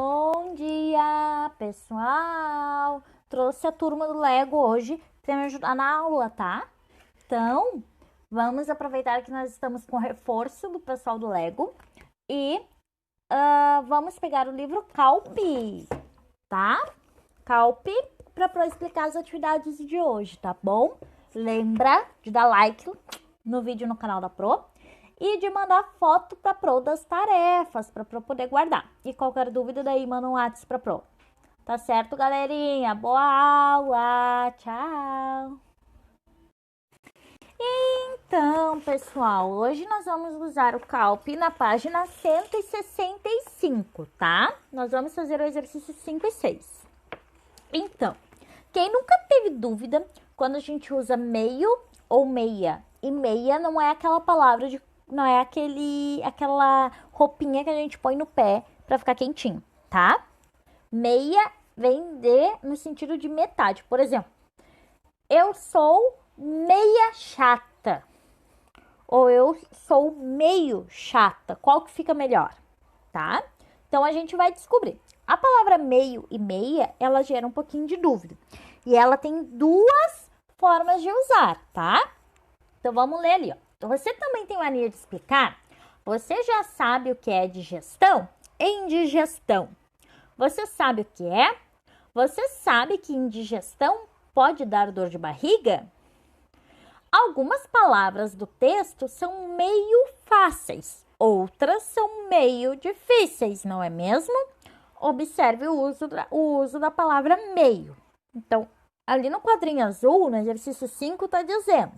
Bom dia, pessoal! Trouxe a turma do Lego hoje para me ajudar na aula, tá? Então, vamos aproveitar que nós estamos com reforço do pessoal do Lego e vamos pegar o livro Calpe, tá? Calpe para explicar as atividades de hoje, tá bom? Lembra de dar like no vídeo no canal da Pro e de mandar foto pra Pro das tarefas, pra Pro poder guardar. E qualquer dúvida daí, manda um WhatsApp pra Pro. Tá certo, galerinha? Boa aula! Tchau! Então, pessoal, hoje nós vamos usar o Calpe na página 165, tá? Nós vamos fazer o exercício 5 e 6. Então, quem nunca teve dúvida quando a gente usa meio ou meia? E meia não é aquela palavra de... não é aquela roupinha que a gente põe no pé pra ficar quentinho, tá? Meia vem no sentido de metade. Por exemplo, eu sou meia chata. Ou eu sou meio chata. Qual que fica melhor, tá? Então, a gente vai descobrir. A palavra meio e meia, ela gera um pouquinho de dúvida. E ela tem duas formas de usar, tá? Então, vamos ler ali, ó. Você também tem mania de explicar? Você já sabe o que é digestão? Indigestão. Você sabe o que é? Você sabe que indigestão pode dar dor de barriga? Algumas palavras do texto são meio fáceis, outras são meio difíceis, não é mesmo? Observe o uso da palavra meio. Então, ali no quadrinho azul, no exercício 5, está dizendo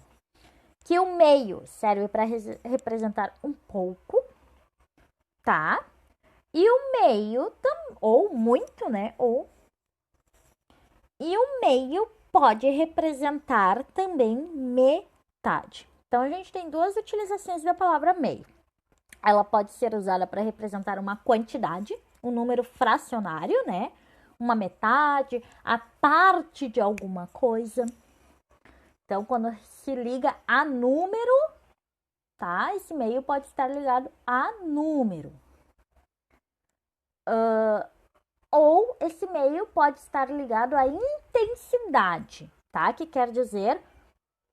que o meio serve para representar um pouco, tá? E o meio, ou muito, né? E o meio pode representar também metade. Então, a gente tem duas utilizações da palavra meio. Ela pode ser usada para representar uma quantidade, um número fracionário, né? Uma metade, a parte de alguma coisa. Então, quando se liga a número, tá? Esse meio pode estar ligado a número. Ou esse meio pode estar ligado à intensidade, tá? Que quer dizer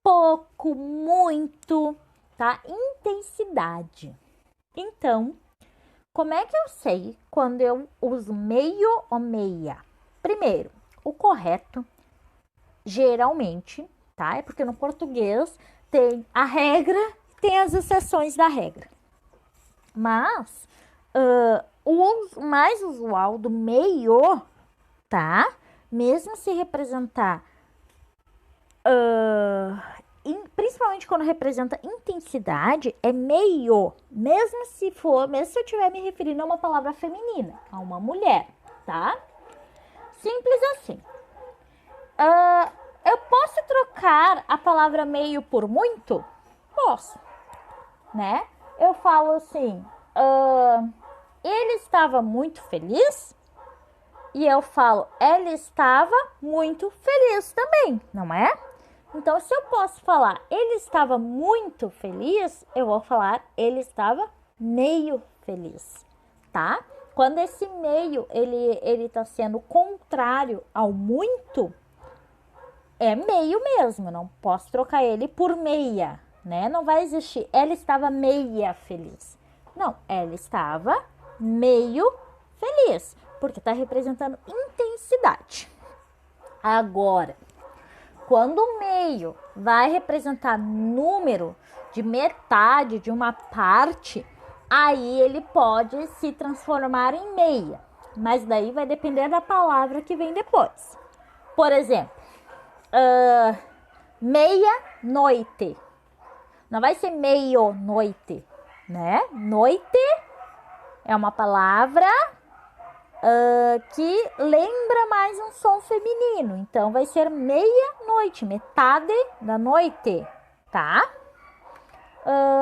pouco, muito, tá? Intensidade. Então, como é que eu sei quando eu uso meio ou meia? Primeiro, o correto, geralmente, tá? É porque no português tem a regra e tem as exceções da regra. Mas o uso mais usual do meio, tá? Mesmo se representar, principalmente quando representa intensidade, é meio. Mesmo se eu estiver me referindo a uma palavra feminina, a uma mulher, tá? Simples assim. Eu posso trocar a palavra meio por muito? Posso, né? Eu falo assim, ele estava muito feliz, e eu falo, ela estava muito feliz também, não é? Então, se eu posso falar, ele estava muito feliz, eu vou falar, ele estava meio feliz, tá? Quando esse meio, ele tá sendo contrário ao muito, é meio mesmo, não posso trocar ele por meia, né? Não vai existir, ela estava meia feliz. Não, ela estava meio feliz, porque está representando intensidade. Agora, quando o meio vai representar número de metade de uma parte, aí ele pode se transformar em meia, mas daí vai depender da palavra que vem depois. Por exemplo, meia-noite. Não vai ser meio-noite, né? Noite é uma palavra que lembra mais um som feminino. Então, vai ser meia-noite, metade da noite, tá?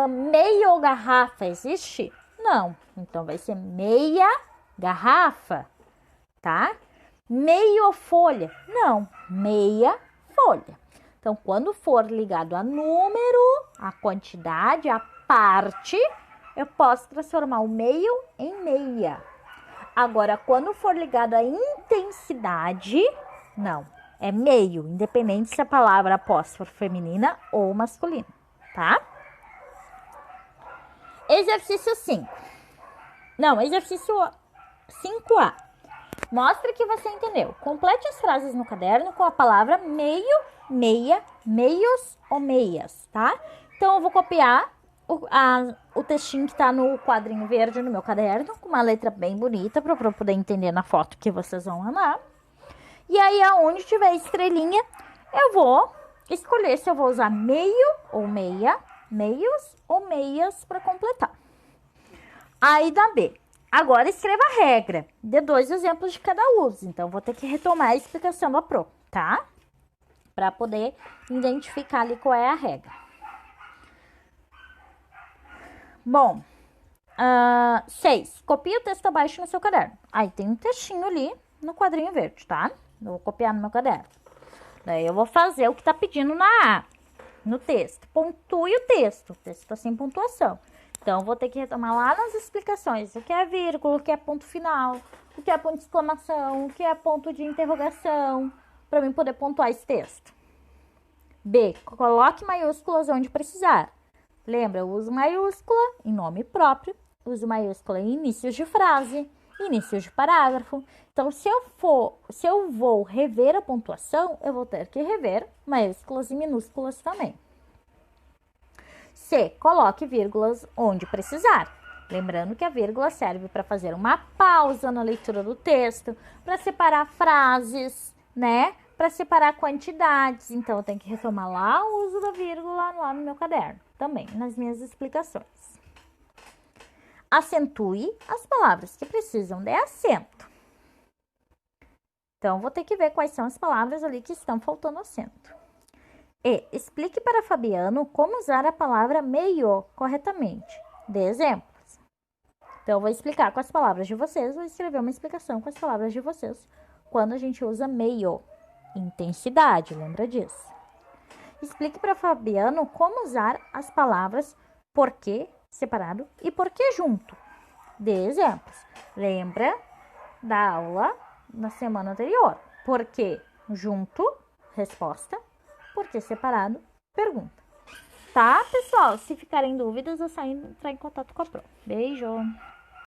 Meio garrafa existe? Não. Então, vai ser meia garrafa, tá? Meio folha? Não. Meia folha. Então, quando for ligado a número, a quantidade, a parte, eu posso transformar o meio em meia. Agora, quando for ligado à intensidade, não. É meio, independente se a palavra após for feminina ou masculina, tá? Exercício 5. Não, exercício 5A. Mostre que você entendeu. Complete as frases no caderno com a palavra meio, meia, meios ou meias, tá? Então, eu vou copiar o textinho que tá no quadrinho verde no meu caderno, com uma letra bem bonita, para eu poder entender na foto que vocês vão amar. E aí, aonde tiver estrelinha, eu vou escolher se eu vou usar meio ou meia, meios ou meias para completar. Aí, da B. Agora, escreva a regra. Dê 2 exemplos de cada uso. Então, vou ter que retomar a explicação da Pro, tá? Para poder identificar ali qual é a regra. Bom, 6. Copie o texto abaixo no seu caderno. Aí, tem um textinho ali no quadrinho verde, tá? Eu vou copiar no meu caderno. Daí, eu vou fazer o que tá pedindo na A, no texto. Pontue o texto. O texto tá sem pontuação. Então, vou ter que retomar lá nas explicações o que é vírgula, o que é ponto final, o que é ponto de exclamação, o que é ponto de interrogação, para mim poder pontuar esse texto. B. Coloque maiúsculas onde precisar. Lembra, eu uso maiúscula em nome próprio, uso maiúscula em inícios de frase, inícios de parágrafo. Então, se eu vou rever a pontuação, eu vou ter que rever maiúsculas e minúsculas também. C. Coloque vírgulas onde precisar. Lembrando que a vírgula serve para fazer uma pausa na leitura do texto, para separar frases, né? Para separar quantidades. Então, eu tenho que retomar lá o uso da vírgula lá no meu caderno, também, nas minhas explicações. Acentue as palavras que precisam de acento. Então, vou ter que ver quais são as palavras ali que estão faltando acento. E explique para Fabiano como usar a palavra meio corretamente. Dê exemplos. Então, eu vou explicar com as palavras de vocês, vou escrever uma explicação com as palavras de vocês quando a gente usa meio. Intensidade, lembra disso. Explique para Fabiano como usar as palavras porquê separado e porquê junto. Dê exemplos. Lembra da aula na semana anterior. Porquê junto, resposta. Porquê separado, pergunta. Tá, pessoal? Se ficarem dúvidas, é só entrar em contato com a Pro. Beijo!